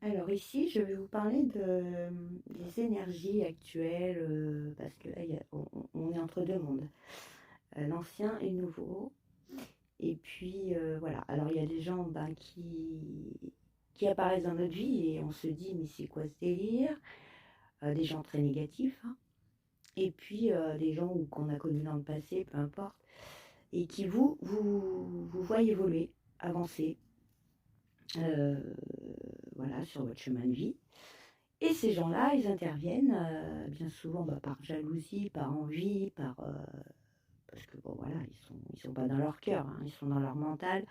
Alors ici, je vais vous parler des énergies actuelles, parce que là, on est entre deux mondes, l'ancien et le nouveau. Et puis voilà, alors il y a des gens qui apparaissent dans notre vie et on se dit mais c'est quoi ce délire? Des gens très négatifs, hein. Et puis des gens qu'on a connus dans le passé, peu importe, et qui vous voient évoluer, avancer, euh, voilà, sur votre chemin de vie. Et ces gens-là, ils interviennent bien souvent par jalousie, par envie, parce que bon voilà, ils sont pas dans leur cœur, hein, ils sont dans leur mental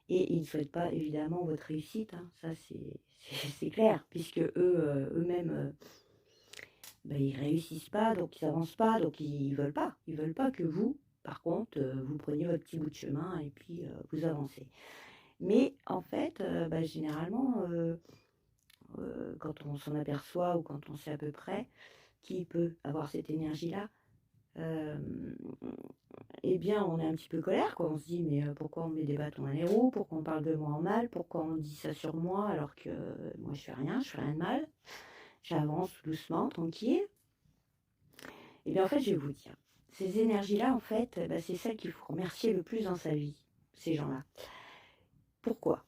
et ils ne souhaitent pas évidemment votre réussite, hein, ça c'est clair, puisque eux-mêmes, ils réussissent pas, donc ils avancent pas, donc ils veulent pas que vous, par contre, vous preniez votre petit bout de chemin et puis vous avancez. Mais en fait, généralement, quand on s'en aperçoit ou quand on sait à peu près qui peut avoir cette énergie-là, euh, eh bien, on est un petit peu colère, quoi. On se dit, mais pourquoi on met des bâtons dans les roues? Pourquoi on parle de moi en mal? Pourquoi on dit ça sur moi alors que moi, je fais rien de mal. J'avance doucement, tranquille. Eh bien, en fait, je vais vous dire, ces énergies-là, en fait, c'est celles qu'il faut remercier le plus dans sa vie, ces gens-là. Pourquoi?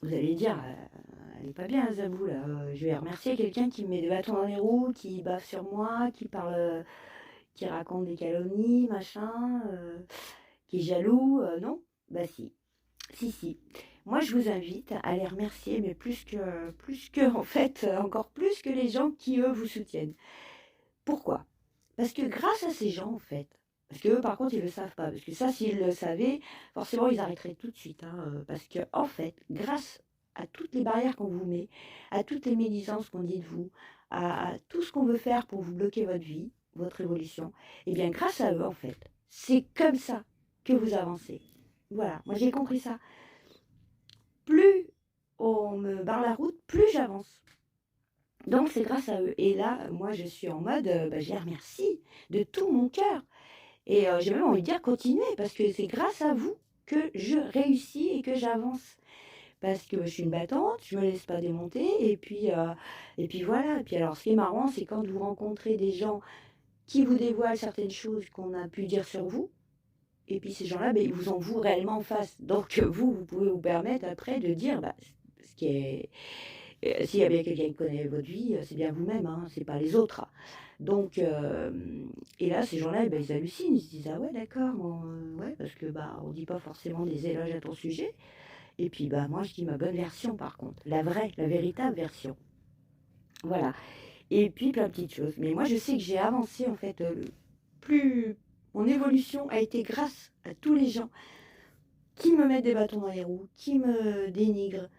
Vous allez dire, elle est pas bien, Zabou, là. Je vais remercier quelqu'un qui me met des bâtons dans les roues, qui baffe sur moi, qui parle, qui raconte des calomnies, machin, qui est jaloux. Non? Bah si. Si, si. Moi, je vous invite à les remercier, mais plus que, en fait, encore plus que les gens qui, eux, vous soutiennent. Pourquoi? Parce que grâce à ces gens, en fait, parce qu'eux, par contre, ils ne le savent pas, parce que ça, s'ils le savaient, forcément, ils arrêteraient tout de suite, hein, parce que, en fait, grâce à toutes les barrières qu'on vous met, à toutes les médisances qu'on dit de vous, à tout ce qu'on veut faire pour vous bloquer votre vie, votre évolution, eh bien, grâce à eux, en fait, c'est comme ça que vous avancez. Voilà, moi j'ai compris ça. Plus on me barre la route, plus j'avance. Donc c'est grâce à eux. Et là, moi je suis en mode, je les remercie de tout mon cœur. Et j'ai même envie de dire continuez, parce que c'est grâce à vous que je réussis et que j'avance. Parce que je suis une battante, je me laisse pas démonter, et puis voilà. Et puis alors ce qui est marrant, c'est quand vous rencontrez des gens qui vous dévoilent certaines choses qu'on a pu dire sur vous, et puis ces gens-là, ils vous ont vous réellement en face. Donc vous pouvez vous permettre après de dire, ce qui est s'il y a bien quelqu'un qui connaît votre vie, c'est bien vous-même, hein, c'est pas les autres. Donc, et là, ces gens-là, ils hallucinent, ils se disent ah ouais, d'accord, bon, ouais, parce que on dit pas forcément des éloges à ton sujet. Et puis moi, je dis ma bonne version, par contre, la vraie, la véritable version. Voilà. Et puis plein de petites choses. Mais moi, je sais que j'ai avancé en fait. Plus mon évolution a été grâce à tous les gens qui me mettent des bâtons dans les roues, qui me dénigrent,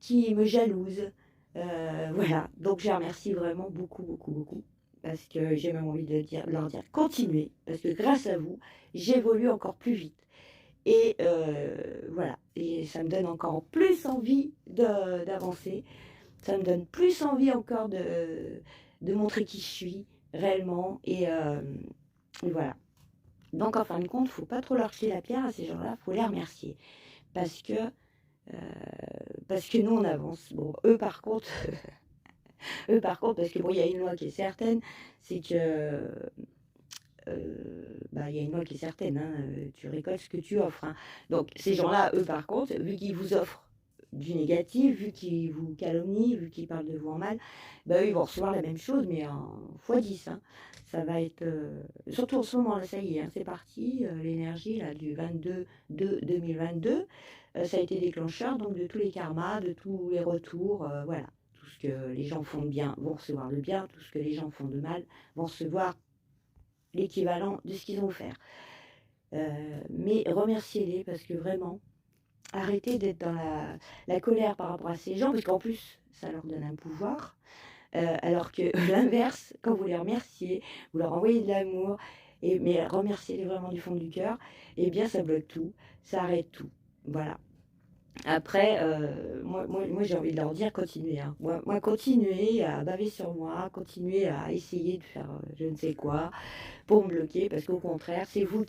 qui me jalousent. Voilà, donc je les remercie vraiment beaucoup, beaucoup, beaucoup. Parce que j'ai même envie de leur dire continuez, parce que grâce à vous, j'évolue encore plus vite. Et voilà, et ça me donne encore plus envie d'avancer. Ça me donne plus envie encore de montrer qui je suis réellement. Et voilà. Donc en fin de compte, il ne faut pas trop leur jeter la pierre à ces gens-là, il faut les remercier. Parce que euh, parce que nous on avance. Bon, eux par contre, parce que bon, il y a une loi qui est certaine, c'est que il y a une loi qui est certaine, hein, tu récoltes ce que tu offres, hein. Donc ces gens-là, eux par contre, vu qu'ils vous offrent du négatif, vu qu'ils vous calomnient, vu qu'ils parlent de vous en mal, eux ils vont recevoir la même chose, mais en x10, hein. Ça va être, surtout en ce moment, là, ça y est, hein, c'est parti, l'énergie là, du 22 de 2022, ça a été déclencheur donc de tous les karmas, de tous les retours, voilà. Tout ce que les gens font de bien vont recevoir le bien, tout ce que les gens font de mal vont recevoir l'équivalent de ce qu'ils ont offert. Mais remerciez-les parce que vraiment, arrêtez d'être dans la colère par rapport à ces gens, parce qu'en plus, ça leur donne un pouvoir. Alors que l'inverse, quand vous les remerciez, vous leur envoyez de l'amour, mais remerciez-les vraiment du fond du cœur, eh bien ça bloque tout, ça arrête tout. Voilà. Après, moi j'ai envie de leur dire continuez, hein. Moi, continuez à baver sur moi, continuez à essayer de faire je ne sais quoi pour me bloquer, parce qu'au contraire, c'est vous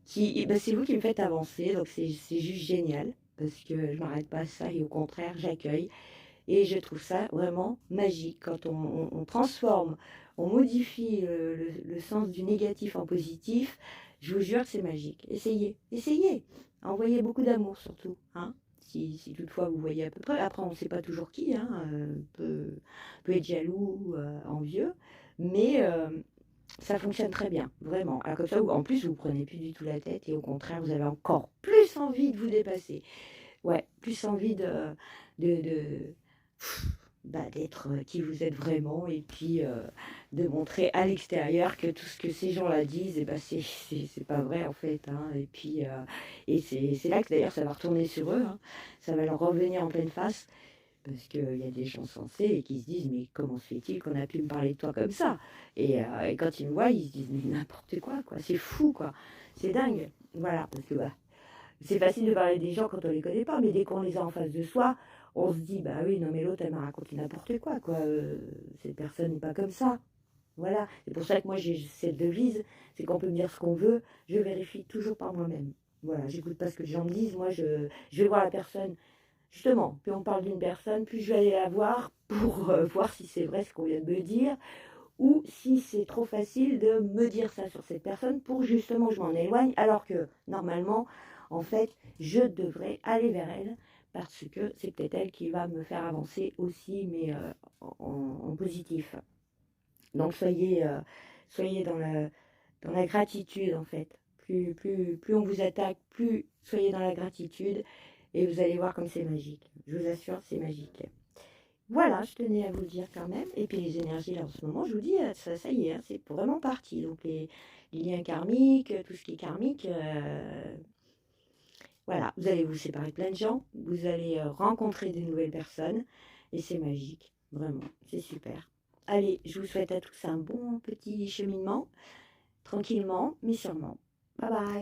c'est vous qui me faites avancer, donc c'est juste génial, parce que je m'arrête pas à ça, et au contraire, j'accueille. Et je trouve ça vraiment magique quand on transforme, on modifie le sens du négatif en positif. Je vous jure que c'est magique. Essayez, essayez. Envoyez beaucoup d'amour surtout, hein. Si toutefois vous voyez à peu près. Après, on ne sait pas toujours qui, hein, peut être jaloux, envieux, mais ça fonctionne très bien, vraiment. Alors comme ça, en plus, vous ne prenez plus du tout la tête et au contraire, vous avez encore plus envie de vous dépasser. Ouais, plus envie de, d'être qui vous êtes vraiment et puis de montrer à l'extérieur que tout ce que ces gens-là disent, et ben c'est pas vrai en fait, hein. Et puis et c'est là que d'ailleurs ça va retourner sur eux, hein. Ça va leur revenir en pleine face parce qu'il y a des gens sensés et qui se disent mais comment se fait-il qu'on a pu me parler de toi comme ça, et quand ils me voient ils se disent mais n'importe quoi, c'est fou quoi, c'est dingue, voilà, parce que bah, c'est facile de parler des gens quand on les connaît pas, mais dès qu'on les a en face de soi, on se dit, bah oui, non mais l'autre, elle m'a raconté n'importe quoi, quoi. Cette personne n'est pas comme ça. Voilà. C'est pour ça que moi, j'ai cette devise, c'est qu'on peut me dire ce qu'on veut, je vérifie toujours par moi-même. Voilà, j'écoute pas ce que les gens me disent, moi, je vais voir la personne. Justement, plus on parle d'une personne, plus je vais aller la voir pour voir si c'est vrai ce qu'on vient de me dire, ou si c'est trop facile de me dire ça sur cette personne pour justement je m'en éloigne, alors que normalement, en fait, je devrais aller vers elle parce que c'est peut-être elle qui va me faire avancer aussi, mais en positif. Donc soyez dans la gratitude en fait. Plus on vous attaque, plus soyez dans la gratitude et vous allez voir comme c'est magique. Je vous assure, c'est magique. Voilà, je tenais à vous le dire quand même. Et puis les énergies, là, en ce moment, je vous dis, ça y est, hein, c'est vraiment parti. Donc les liens karmiques, tout ce qui est karmique, voilà, vous allez vous séparer de plein de gens, vous allez rencontrer de nouvelles personnes, et c'est magique, vraiment, c'est super. Allez, je vous souhaite à tous un bon petit cheminement, tranquillement, mais sûrement. Bye bye.